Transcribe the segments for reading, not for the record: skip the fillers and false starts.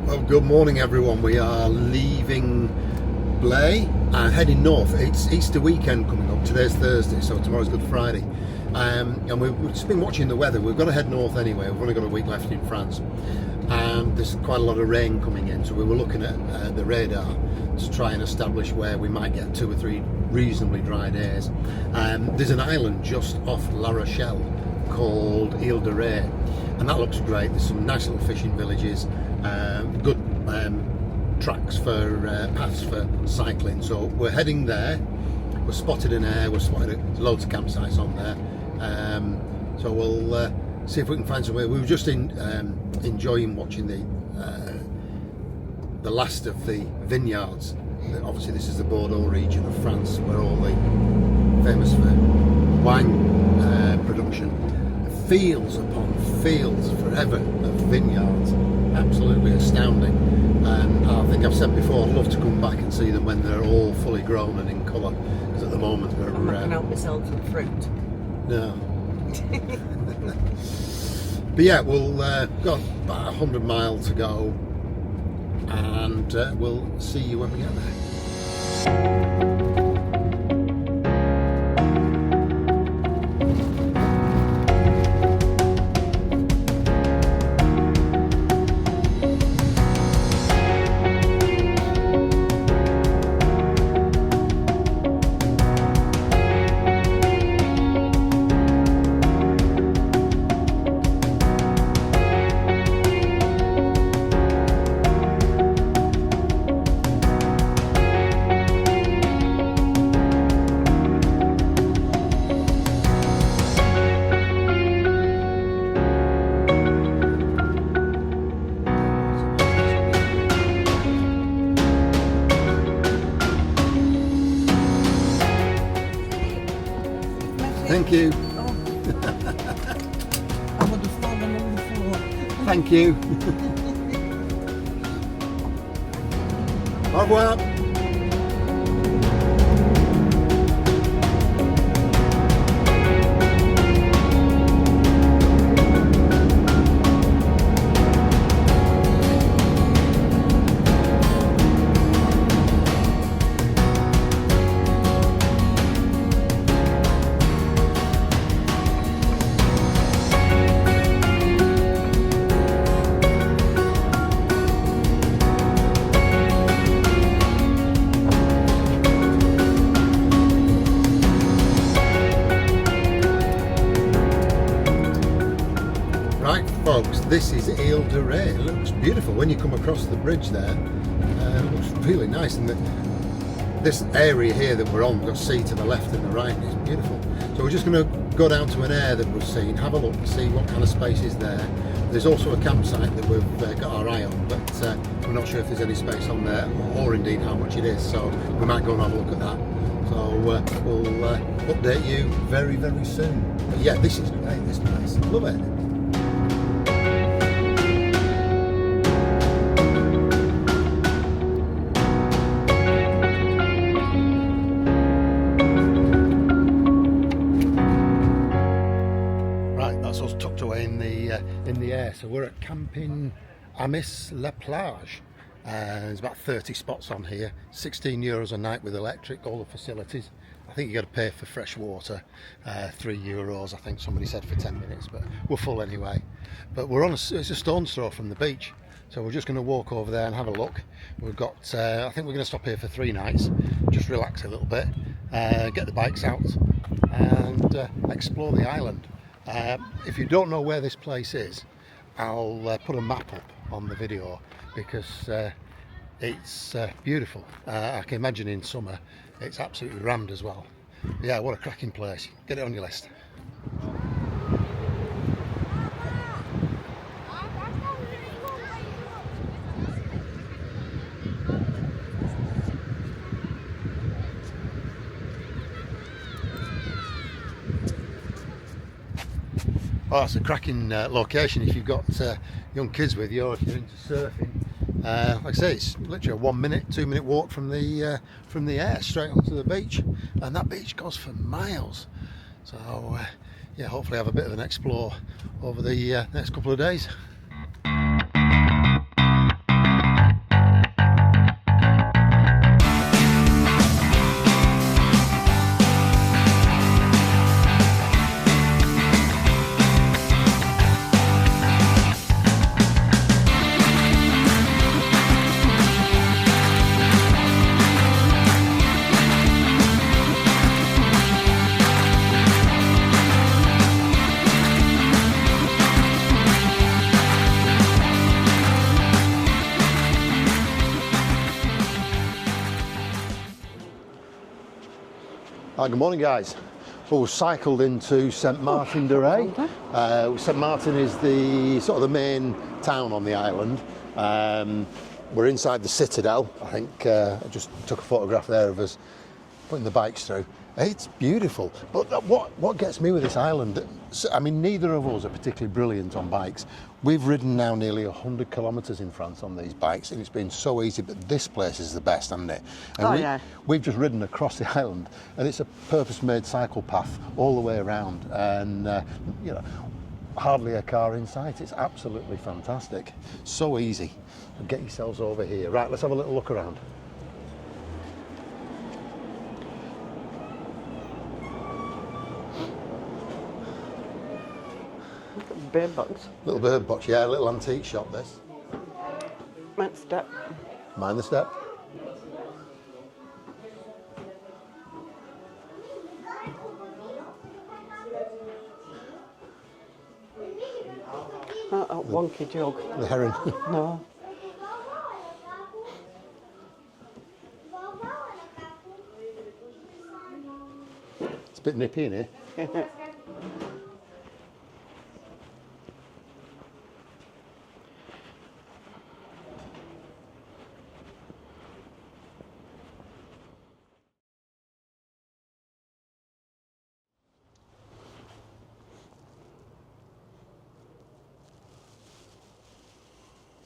Well, good morning everyone. We are leaving Blaye and heading north. It's Easter weekend coming up. Today's Thursday, so tomorrow's Good Friday. And we've just been watching the weather. We've got to head north anyway. We've only got a week left in France. And there's quite a lot of rain coming in, so we were looking at the radar to try and establish where we might get 2 or 3 reasonably dry days. There's an island just off La Rochelle called Île de Ré, and that looks great. There's some nice little fishing villages, good tracks for paths for cycling, so we're heading there. We're spotted an air, we're spotted loads of campsites on there, so we'll see if we can find somewhere. We were just enjoying watching the last of the vineyards. Obviously this is the Bordeaux region of France, where all the famous for wine production. Fields upon fields forever of vineyards, absolutely astounding. And I think I've said before, I'd love to come back and see them when they're all fully grown and in colour, because at the moment they're... I'm not going to help myself some fruit. No. But yeah, we'll got about 100 miles to go, and we'll see you when we get there. Thank you. Oh. I would have fallen on the floor. Thank you. Au revoir. Right folks, this is Île de Ré. It looks beautiful when you come across the bridge there. It looks really nice, and this area here that we're on, we've got sea to the left and the right, it's beautiful. So we're just going to go down to an air that we've seen, have a look, see what kind of space is there. There's also a campsite that we've got our eye on, but we're not sure if there's any space on there, or indeed how much it is, so we might go and have a look at that. So we'll update you very, very soon. But yeah, this is great, this place. Love it. Tucked away in the air. So we're at Camping Amis La Plage. There's about 30 spots on here. €16 a night with electric, all the facilities. I think you got to pay for fresh water, €3 I think somebody said for 10 minutes, but we're full anyway. But we're on it's a stone's throw from the beach, so we're just going to walk over there and have a look. We've got I think we're going to stop here for 3 nights, just relax a little bit, get the bikes out and explore the island. If you don't know where this place is, I'll put a map up on the video, because it's beautiful. I can imagine in summer it's absolutely rammed as well. Yeah, what a cracking place. Get it on your list. Oh, it's a cracking location if you've got young kids with you, or if you're into surfing. Like I say, it's literally a 1 minute, 2 minute walk from the air straight onto the beach, and that beach goes for miles. So yeah, hopefully have a bit of an explore over the next couple of days. Hi, good morning, guys. Well, we've cycled into St Martin de Ré. St Martin is the sort of the main town on the island. We're inside the citadel. I think I just took a photograph there of us putting the bikes through. It's beautiful, but what gets me with this island, I mean, neither of us are particularly brilliant on bikes. We've ridden now nearly 100 kilometres in France on these bikes, and it's been so easy, but this place is the best, hasn't it? And we've just ridden across the island, and it's a purpose-made cycle path all the way around, and you know, hardly a car in sight. It's absolutely fantastic. So easy. Get yourselves over here. Right, let's have a little look around. Bird box. Little bird box, yeah, a little antique shop this. Mind the step. Mind the step. A wonky jug. The heron. No. It's a bit nippy in here.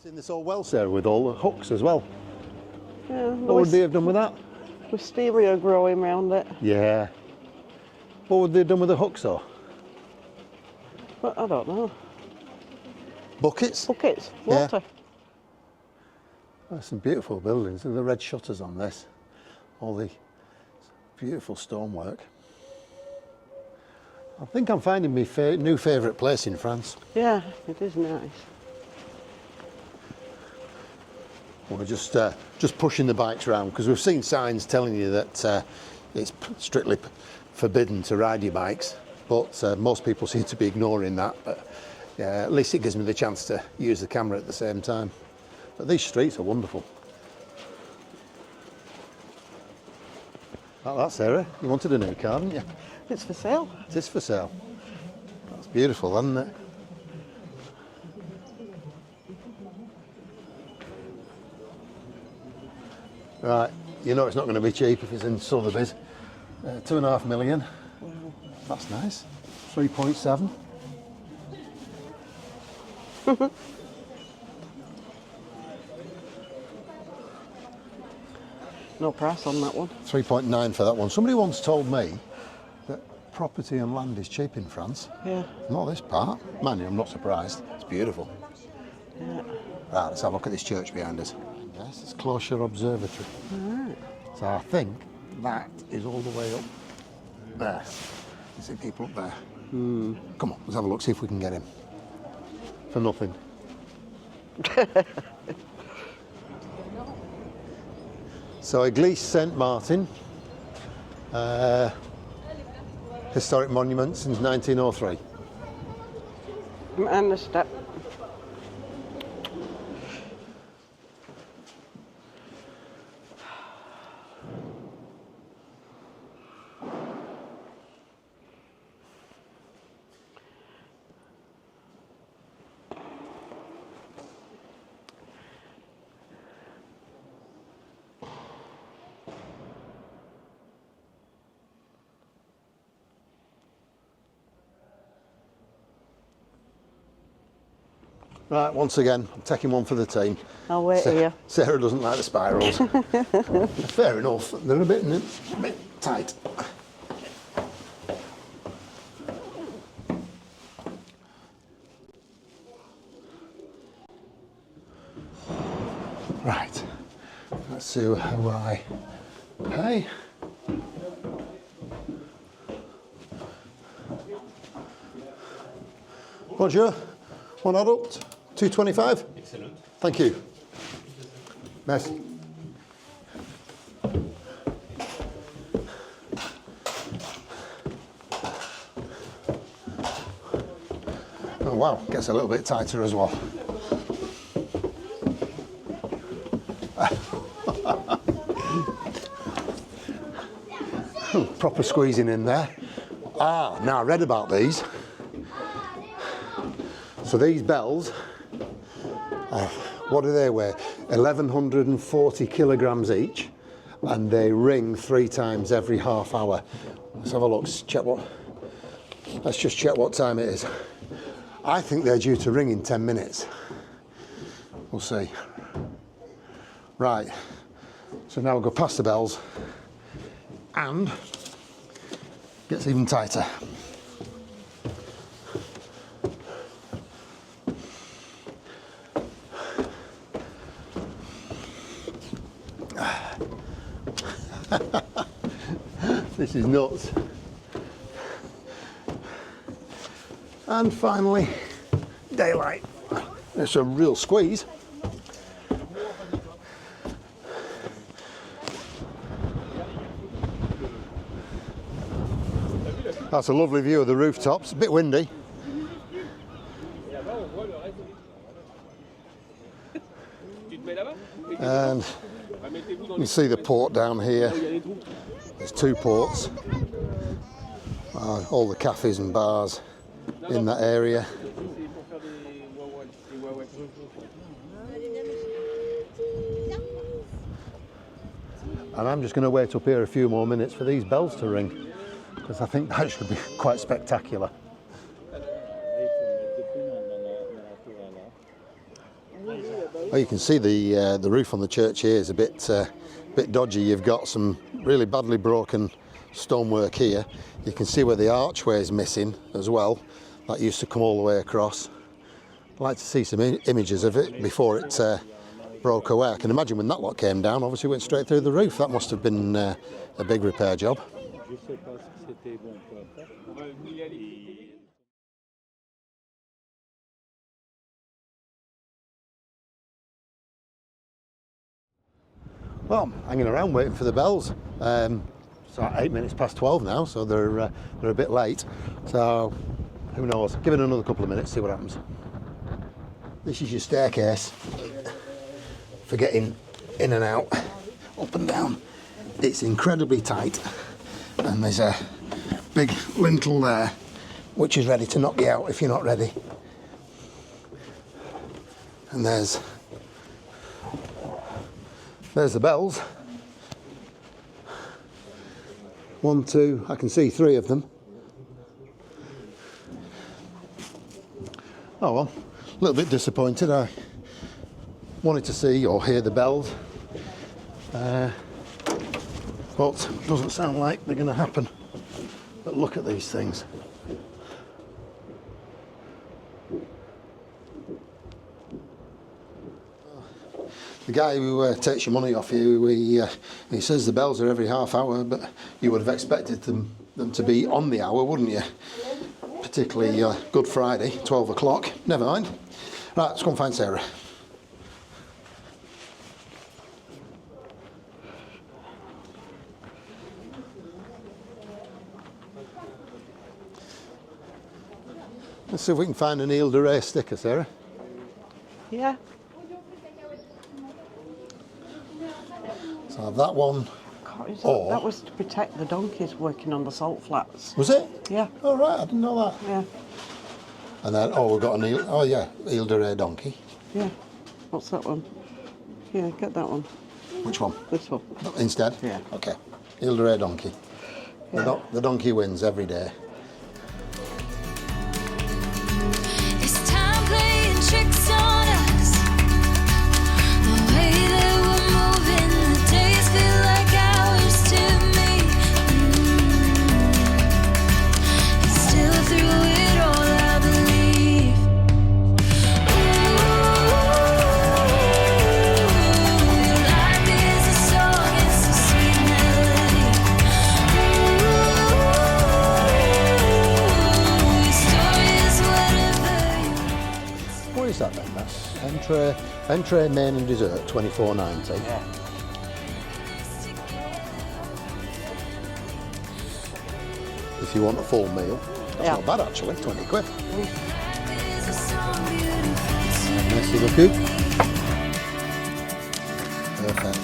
Seen this all well, Sarah, with all the hooks as well. Yeah. What would they have done with that? With stereo growing round it. Yeah. What would they have done with the hooks, though? But I don't know. Buckets? Buckets. Water. Oh, some beautiful buildings. Look at the red shutters on this. All the beautiful stonework. I think I'm finding my new favourite place in France. Yeah, it is nice. We're just pushing the bikes around because we've seen signs telling you that it's strictly forbidden to ride your bikes, but most people seem to be ignoring that. But yeah, at least it gives me the chance to use the camera at the same time. But these streets are wonderful. Like that, Sarah. You wanted a new car, didn't you? It's for sale. It is for sale. That's beautiful, isn't it? Right, you know it's not going to be cheap if it's in Sotheby's. 2.5 million. That's nice. 3.7. No price on that one. 3.9 for that one. Somebody once told me that property and land is cheap in France. Yeah. Not this part. Man, I'm not surprised. It's beautiful. Yeah. Right, let's have a look at this church behind us. Yes, it's Clocher Observatory. Alright. So I think that is all the way up there. You see people up there? Come on, let's have a look, see if we can get him. For nothing. So Église Saint Martin, historic monument since 1903. And the step. Right, once again, I'm taking one for the team. I'll wait here. Sarah doesn't like the spirals. Fair enough, they're a bit tight. Right, let's see how I pay. Bonjour, one adult, 225. Excellent. Thank you. Merci. Oh wow, gets a little bit tighter as well. Proper squeezing in there. Now I read about these. So these bells, what do they weigh? 1,140 kilograms each, and they ring 3 times every half hour. Let's have a look. Let's just check what time it is. I think they're due to ring in 10 minutes. We'll see. Right. So now we'll go past the bells, and gets even tighter. This is nuts. And finally, daylight. It's a real squeeze. That's a lovely view of the rooftops. A bit windy. And you can see the port down here. There's 2 ports. All the cafes and bars in that area. And I'm just going to wait up here a few more minutes for these bells to ring, because I think that should be quite spectacular. Well, you can see the roof on the church here is a bit dodgy. You've got some really badly broken stonework here. You can see where the archway is missing as well. That used to come all the way across. I'd like to see some images of it before it broke away. I can imagine when that lot came down, obviously went straight through the roof. That must have been a big repair job. Well, I'm hanging around waiting for the bells. It's like 8 minutes past 12 now, so they're a bit late. So who knows? Give it another couple of minutes, see what happens. This is your staircase for getting in and out, up and down. It's incredibly tight, and there's a big lintel there, which is ready to knock you out if you're not ready. And there's the bells. 1, 2, I can see 3 of them. Oh well, a little bit disappointed. I wanted to see or hear the bells, but it doesn't sound like they're going to happen. But look at these things. The guy who takes your money off you, he says the bells are every half hour, but you would have expected them to be on the hour, wouldn't you? Particularly Good Friday, 12 o'clock. Never mind. Right, let's go and find Sarah. Let's see if we can find an Île de Ré sticker, Sarah. Yeah. So that one. God, that was to protect the donkeys working on the salt flats. Was it? Yeah. Oh right, I didn't know that. Yeah. And then we've got an Île de Ré donkey. Yeah. What's that one? Yeah, get that one. Which one? This one. Instead? Yeah. Okay. Île de Ré donkey. Yeah. The donkey wins every day. It's time playing tricks on us. The way that we're moving, the days feel like hours to me. And still through it all, I believe. Ooh, life is a song, it's a sweet melody. Ooh, your story is whatever you want. What is that then? That's entree, main and dessert, $24.90. Yeah. If you want a full meal. That's Yeah. not bad actually, 20 quid. Is a song beautiful to me. Merci beaucoup. Perfect.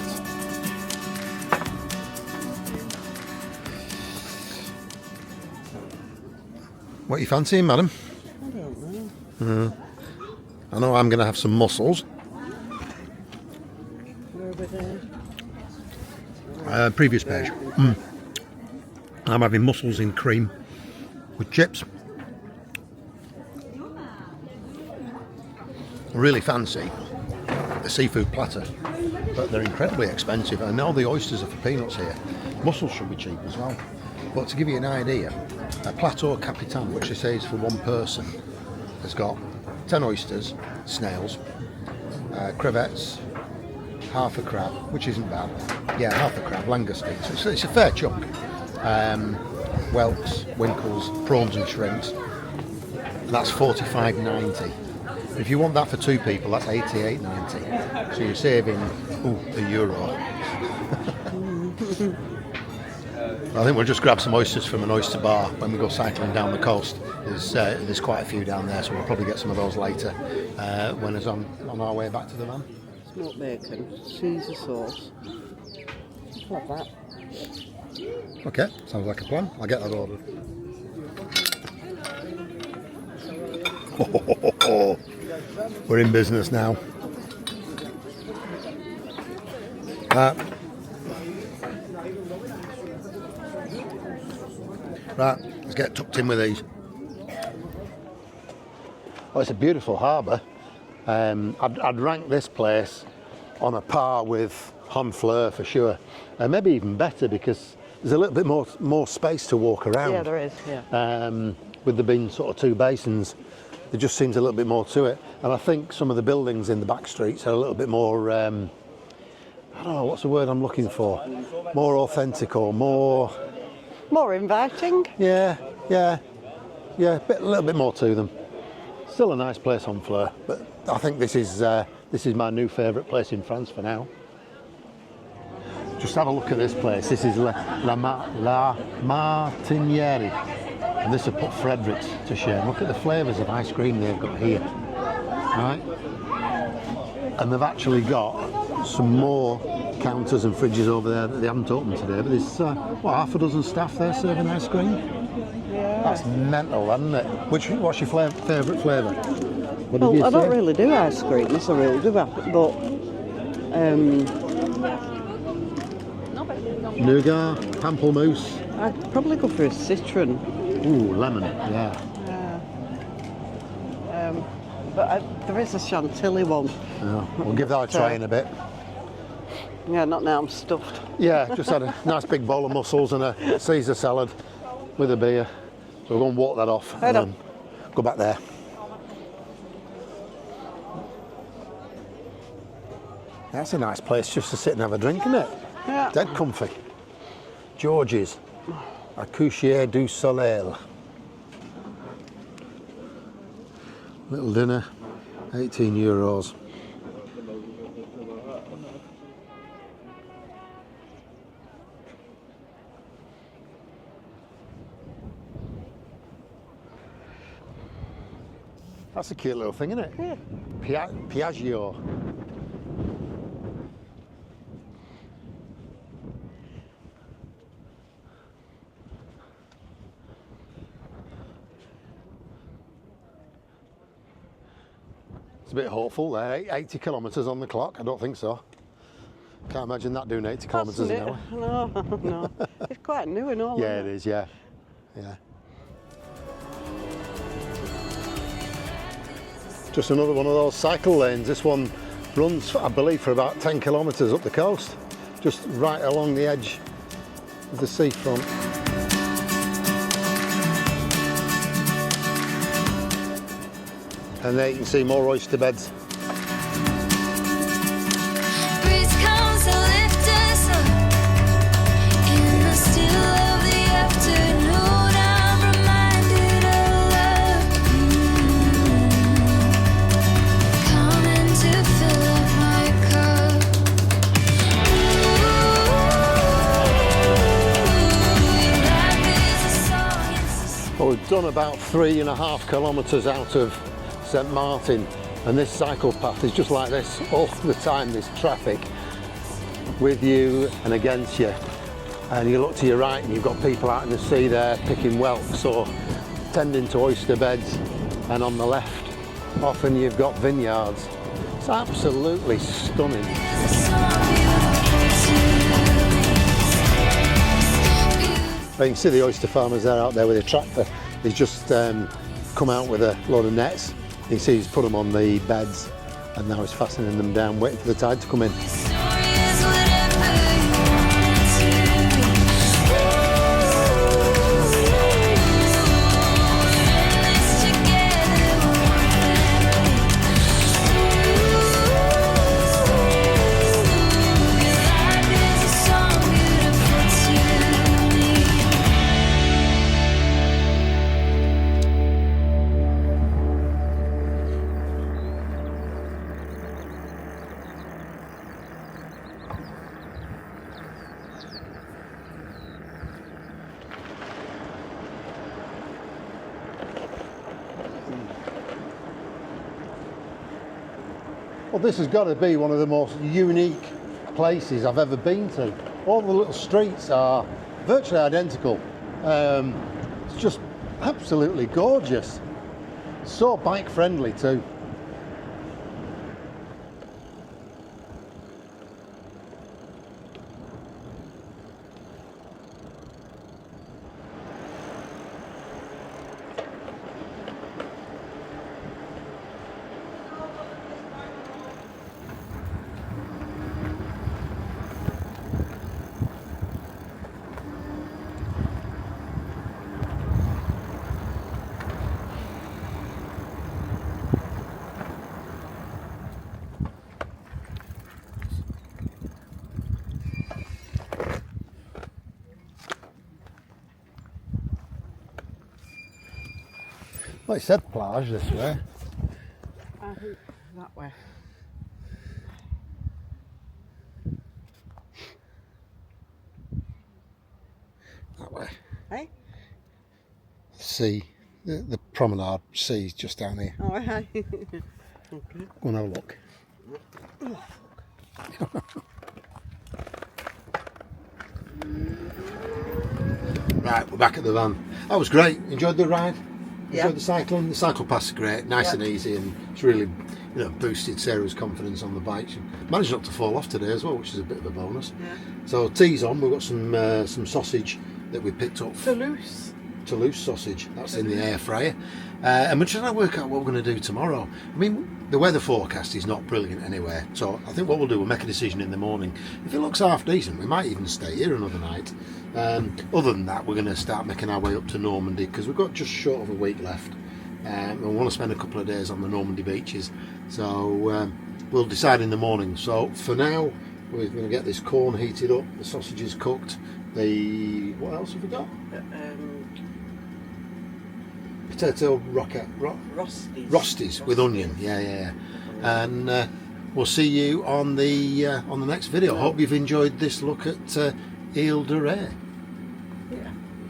What are you fancying, madam? I don't know. I know I'm going to have some mussels. Where are we there? Previous page. I'm having mussels in cream with chips. Really fancy the seafood platter, but they're incredibly expensive. I know the oysters are for peanuts here. Mussels should be cheap as well. But to give you an idea, a plateau capitan, which they say is for one person, has got 10 oysters, snails, crevettes, half a crab, which isn't bad. Yeah, half a crab, langoustines. It's a fair chunk. Whelks, winkles, prawns and shrimps. And that's $45.90. If you want that for two people, that's $88.90. So you're saving €1. I think we'll just grab some oysters from an oyster bar when we go cycling down the coast. There's quite a few down there, so we'll probably get some of those later when it's on our way back to the van. Smoked bacon, Caesar sauce. Like that. Okay, sounds like a plan. I'll get that ordered. We're in business now. Right, let's get tucked in with these. Oh, it's a beautiful harbour. I'd rank this place on a par with Honfleur for sure. Maybe even better because there's a little bit more space to walk around. Yeah, there is, yeah. With there being sort of two basins, there just seems a little bit more to it. And I think some of the buildings in the back streets are a little bit more, I don't know, what's the word I'm looking for? More authentic or more... More inviting. Yeah, a little bit more to them. Still a nice place, Honfleur, but I think this is my new favourite place in France for now. Just have a look at this place. This is La Martinière, and this will put Fredericks to shame. Look at the flavours of ice cream they've got here, right? And they've actually got some more counters and fridges over there that they haven't opened today. But there's half a dozen staff there serving ice cream. Yeah. That's mental, isn't it? What's your favourite flavour? What did you I say? don't really do ice cream, that's a real do but Nougat, pamplemousse. I'd probably go for a citron. Ooh, lemon, yeah. But there is a chantilly one. Yeah, we'll give that a try in a bit. Yeah, not now, I'm stuffed. Yeah, just had a nice big bowl of mussels and a Caesar salad with a beer. So we're going to walk that off and then go back there. That's a nice place just to sit and have a drink, isn't it? Yeah. Dead comfy. George's, Accoucheur du Soleil. Little dinner, €18. That's a cute little thing, isn't it? Yeah. Piaggio. It's a bit hopeful there. 80 kilometres on the clock. I don't think so. Can't imagine that doing 80 kilometres an hour. No. It's quite new and all. Yeah, isn't it is. Yeah. Just another one of those cycle lanes. This one runs, I believe, for about 10 kilometres up the coast, just right along the edge of the seafront. And there you can see more oyster beds. Breeze comes to lift us up in the still of the afternoon. I'm reminded of love coming to fill up my cup. Your life is a song, it's a Well, we've done about 3.5 kilometres out of St Martin, and this cycle path is just like this all the time. There's traffic with you and against you, and you look to your right and you've got people out in the sea there picking whelks or tending to oyster beds, and on the left often you've got vineyards. It's absolutely stunning. But you can see the oyster farmers there out there with a tractor. He's just come out with a load of nets. You can see he's put them on the beds and now he's fastening them down, waiting for the tide to come in. Well, this has got to be one of the most unique places I've ever been to. All the little streets are virtually identical. It's just absolutely gorgeous. So bike friendly too. Well, it said plage this way. I think that way. That way. Hey? Sea, the promenade sea's just down here. Oh, hey. Okay. Go and have a look. Right, we're back at the van. That was great. Enjoyed the ride. Yeah. Enjoyed the cycling. The cycle pass is great, nice and easy, and it's really, boosted Sarah's confidence on the bike. She managed not to fall off today as well, which is a bit of a bonus. Yeah. So tea's on. We've got some sausage that we picked up. Toulouse sausage. That's in the air fryer. And we're trying to work out what we're going to do tomorrow. I mean, the weather forecast is not brilliant anywhere, so I think what we'll do, we'll make a decision in the morning. If it looks half decent, we might even stay here another night. Other than that, we're going to start making our way up to Normandy because we've got just short of a week left. And we want to spend a couple of days on the Normandy beaches, so we'll decide in the morning. So for now, we're going to get this corn heated up, the sausages cooked, what else have we got? Potato rosties with onion, yeah. And we'll see you on the next video. I hope you've enjoyed this look at Île de Ré.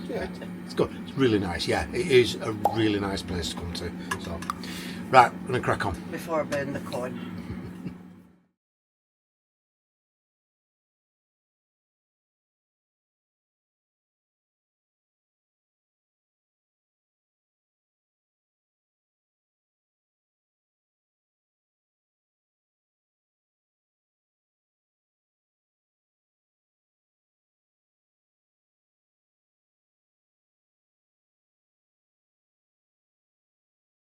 Yeah, it's good. It's really nice. Yeah, it is a really nice place to come to. So, right, I'm gonna crack on Before I burn the coin.